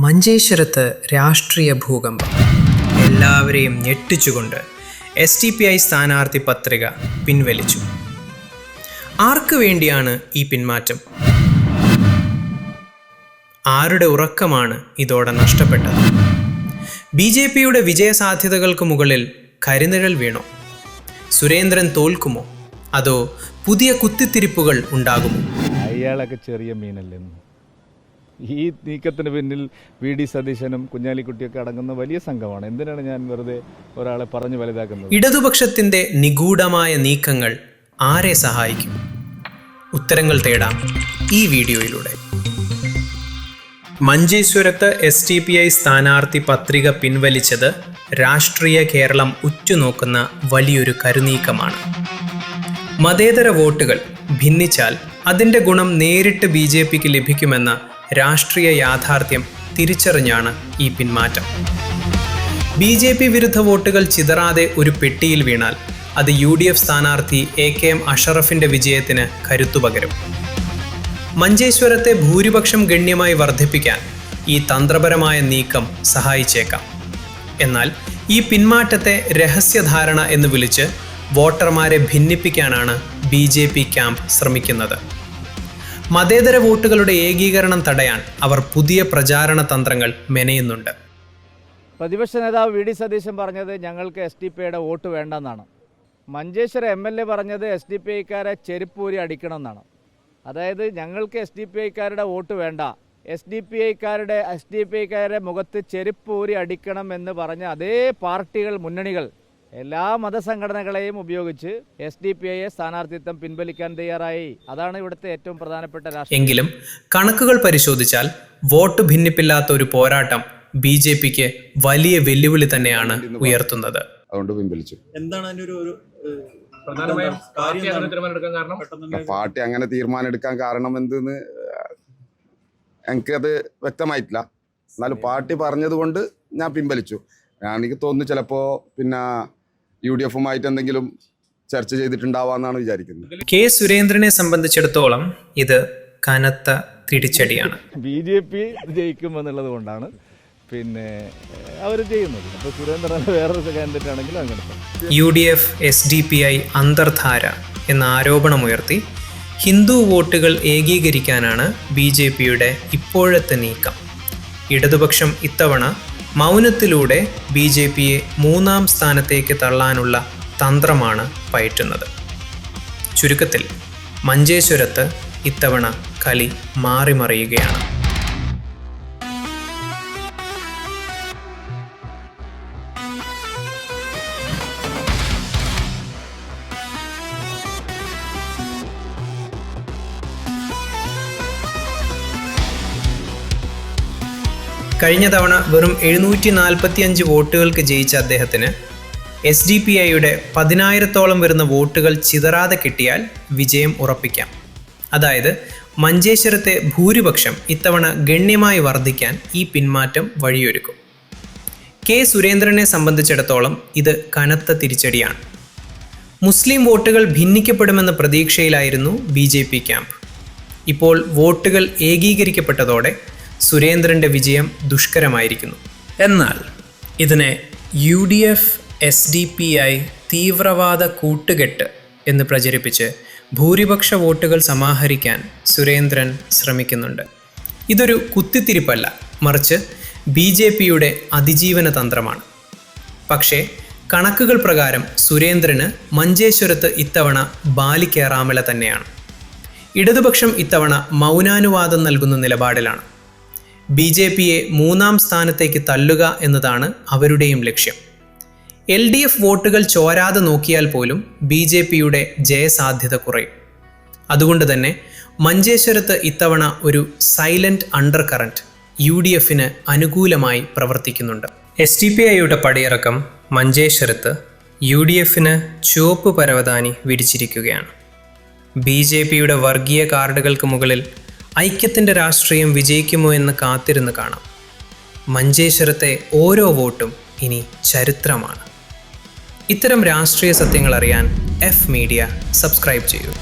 മഞ്ചേശ്വരത്ത് രാഷ്ട്രീയ ഭൂകമ്പം. എല്ലാവരെയും ഞെട്ടിച്ചുകൊണ്ട് SDPI സ്ഥാനാർത്ഥി പത്രിക പിൻവലിച്ചു. ആർക്ക് വേണ്ടിയാണ് ഈ പിന്മാറ്റം? ആരുടെ ഉറക്കമാണ് ഇതോടെ നഷ്ടപ്പെട്ടത്? BJPയുടെ വിജയസാധ്യതകൾക്ക് മുകളിൽ കരിനിഴൽ വീണോ? സുരേന്ദ്രൻ തോൽക്കുമോ? അതോ പുതിയ കുത്തിത്തിരിപ്പുകൾ ഉണ്ടാകുമോ? അയാളൊക്കെ ചെറിയ മീനല്ലേ. ഈ നീക്കത്തിന് പിന്നിൽ VD സതീശനും കുഞ്ഞാലിക്കുട്ടിയൊക്കെ അടങ്ങുന്ന വലിയ സംഘമാണ്. എന്തിനാണ് ഞാൻ വെറുതെ ഒരാളെ പറഞ്ഞു വലുതാക്കുന്നത്? ഇടതുപക്ഷത്തിന്റെ നിഗൂഢമായ നീക്കങ്ങൾ ആരെ സഹായിക്കും? ഉത്തരങ്ങൾ തേടാം ഈ വീഡിയോയിലൂടെ. മഞ്ചേശ്വരത്ത് SDPI സ്ഥാനാർത്ഥി പത്രിക പിൻവലിച്ചത് രാഷ്ട്രീയ കേരളം ഉറ്റുനോക്കുന്ന വലിയൊരു കരുനീക്കമാണ്. മതേതര വോട്ടുകൾ ഭിന്നിച്ചാൽ അതിൻ്റെ ഗുണം നേരിട്ട് BJPക്ക് ലഭിക്കുമെന്ന രാഷ്ട്രീയ യാഥാർത്ഥ്യം തിരിച്ചറിഞ്ഞാണ് ഈ പിന്മാറ്റം. BJP വിരുദ്ധ വോട്ടുകൾ ചിതറാതെ ഒരു പെട്ടിയിൽ വീണാൽ അത് UDF സ്ഥാനാർത്ഥി AKM അഷറഫിന്റെ വിജയത്തിന് കരുത്തുപകരും. മഞ്ചേശ്വരത്തെ ഭൂരിപക്ഷം ഗണ്യമായി വർദ്ധിപ്പിക്കാൻ ഈ തന്ത്രപരമായ നീക്കം സഹായിച്ചേക്കാം. എന്നാൽ ഈ പിന്മാറ്റത്തെ രഹസ്യധാരണ എന്ന് വിളിച്ച് വോട്ടർമാരെ ഭിന്നിപ്പിക്കാനാണ് BJP ക്യാമ്പ് ശ്രമിക്കുന്നത്. മതേതര വോട്ടുകളുടെ ഏകീകരണം തടയാൻ അവർ പുതിയ പ്രചാരണ തന്ത്രങ്ങൾ മെനയുന്നുണ്ട്. പ്രതിപക്ഷ നേതാവ് VD സതീശൻ പറഞ്ഞത് ഞങ്ങൾക്ക് SDPIയുടെ വോട്ട് വേണ്ടെന്നാണ്. മഞ്ചേശ്വരം MLA പറഞ്ഞത് SDPIക്കാരെ ചെരുപ്പൂരി അടിക്കണം എന്നാണ്. അതായത് ഞങ്ങൾക്ക് SDPIക്കാരുടെ വോട്ട് വേണ്ട, SDPIക്കാരുടെ മുഖത്ത് ചെരുപ്പൂരി അടിക്കണം എന്ന് പറഞ്ഞ അതേ പാർട്ടികൾ, മുന്നണികൾ, എല്ലാ മതസംഘടനകളെയും ഉപയോഗിച്ച് SDPIയെ സ്ഥാനാർത്ഥിത്വം പിൻവലിക്കാൻ തയ്യാറായി. അതാണ് ഇവിടുത്തെ ഏറ്റവും പ്രധാനപ്പെട്ട രാഷ്ട്രീയം. എങ്കിലും കണക്കുകൾ പരിശോധിച്ചാൽ വോട്ട് ഭിന്നിപ്പില്ലാത്ത ഒരു പോരാട്ടം BJPക്ക് വലിയ വെല്ലുവിളി തന്നെയാണ് ഉയർത്തുന്നത്. അതുകൊണ്ട് പിൻവലിച്ചു. എന്താണ് അതിന്റെ ഒരു പാർട്ടി അങ്ങനെ തീരുമാനം എടുക്കാൻ കാരണം എന്തെന്ന് എനിക്കത് വ്യക്തമായിട്ടില്ല. എന്നാലും പാർട്ടി പറഞ്ഞത് കൊണ്ട് ഞാൻ പിൻവലിച്ചു. എനിക്ക് തോന്നുന്നു ചിലപ്പോൾ പിന്നെ UDFുമായിട്ട് എന്തെങ്കിലും ചർച്ച ചെയ്തിട്ടുണ്ടാവാന്നാണ് വിചാരിക്കുന്നത്. K. സുരേന്ദ്രനെ സംബന്ധിച്ചിടത്തോളം ഇത് കനത്ത തിരിച്ചടിയാണ്. BJP ജയിക്കുമെന്നുള്ളത് കൊണ്ടാണ് പിന്നെ അവർ ചെയ്യുന്നത്. അപ്പോൾ സുരേന്ദ്രൻ വേറൊരു കാൻഡിഡേറ്റ് ആണെങ്കിലും അങ്ങനെ UDF SDPI അന്തർധാര എന്ന ആരോപണമുയർത്തി ഹിന്ദു വോട്ടുകൾ ഏകീകരിക്കാനാണ് BJPയുടെ ഇപ്പോഴത്തെ നീക്കം. ഇടതുപക്ഷം ഇത്തവണ മൗനത്തിലൂടെ BJPയെ 3ാം സ്ഥാനത്തേക്ക് തള്ളാനുള്ള തന്ത്രമാണ് പയറ്റുന്നത്. ചുരുക്കത്തിൽ മഞ്ചേശ്വരത്ത് ഇത്തവണ കളി മാറിമറിയുകയാണ്. കഴിഞ്ഞ തവണ വെറും 745 വോട്ടുകൾക്ക് ജയിച്ച അദ്ദേഹത്തിന് SDPIയുടെ 10,000-ഓളം വരുന്ന വോട്ടുകൾ ചിതറാതെ കിട്ടിയാൽ വിജയം ഉറപ്പിക്കാം. അതായത് മഞ്ചേശ്വരത്തെ ഭൂരിപക്ഷം ഇത്തവണ ഗണ്യമായി വർദ്ധിക്കാൻ ഈ പിന്മാറ്റം വഴിയൊരുക്കും. K. സുരേന്ദ്രനെ സംബന്ധിച്ചിടത്തോളം ഇത് കനത്ത തിരിച്ചടിയാണ്. മുസ്ലിം വോട്ടുകൾ ഭിന്നിക്കപ്പെടുമെന്ന പ്രതീക്ഷയിലായിരുന്നു BJP ക്യാമ്പ്. ഇപ്പോൾ വോട്ടുകൾ ഏകീകരിക്കപ്പെട്ടതോടെ സുരേന്ദ്രന്റെ വിജയം ദുഷ്കരമായിരിക്കുന്നു. എന്നാൽ ഇതിനെ UDF SDPI തീവ്രവാദ കൂട്ടുകെട്ട് എന്ന് പ്രചരിപ്പിച്ച് ഭൂരിപക്ഷ വോട്ടുകൾ സമാഹരിക്കാൻ സുരേന്ദ്രൻ ശ്രമിക്കുന്നുണ്ട്. ഇതൊരു കുത്തിത്തിരിപ്പല്ല, മറിച്ച് BJPയുടെ അതിജീവന തന്ത്രമാണ്. പക്ഷേ കണക്കുകൾ പ്രകാരം സുരേന്ദ്രന് മഞ്ചേശ്വരത്ത് ഇത്തവണ ബാലിക്കേറാമല തന്നെയാണ്. ഇടതുപക്ഷം ഇത്തവണ മൗനാനുവാദം നൽകുന്ന നിലപാടിലാണ്. BJPയെ 3ാം സ്ഥാനത്തേക്ക് തള്ളുക എന്നതാണ് അവരുടെയും ലക്ഷ്യം. LDF വോട്ടുകൾ ചോരാതെ നോക്കിയാൽ പോലും BJPയുടെ ജയസാധ്യത കുറയും. അതുകൊണ്ട് തന്നെ മഞ്ചേശ്വരത്ത് ഇത്തവണ ഒരു സൈലന്റ് അണ്ടർ കറന്റ് UDFന് അനുകൂലമായി പ്രവർത്തിക്കുന്നുണ്ട്. SDPIയുടെ പടിയിറക്കം മഞ്ചേശ്വരത്ത് UDFന് ചുവപ്പ് പരവതാനി വിരിച്ചിരിക്കുകയാണ്. BJPയുടെ വർഗീയ കാർഡുകൾക്ക് മുകളിൽ ഐക്യത്തിൻ്റെ രാഷ്ട്രീയം വിജയിക്കുമോ എന്ന് കാത്തിരുന്ന് കാണാം. മഞ്ചേശ്വരത്തെ ഓരോ വോട്ടും ഇനി ചരിത്രമാണ്. ഇത്തരം രാഷ്ട്രീയ സത്യങ്ങൾ അറിയാൻ F മീഡിയ സബ്സ്ക്രൈബ് ചെയ്യൂ.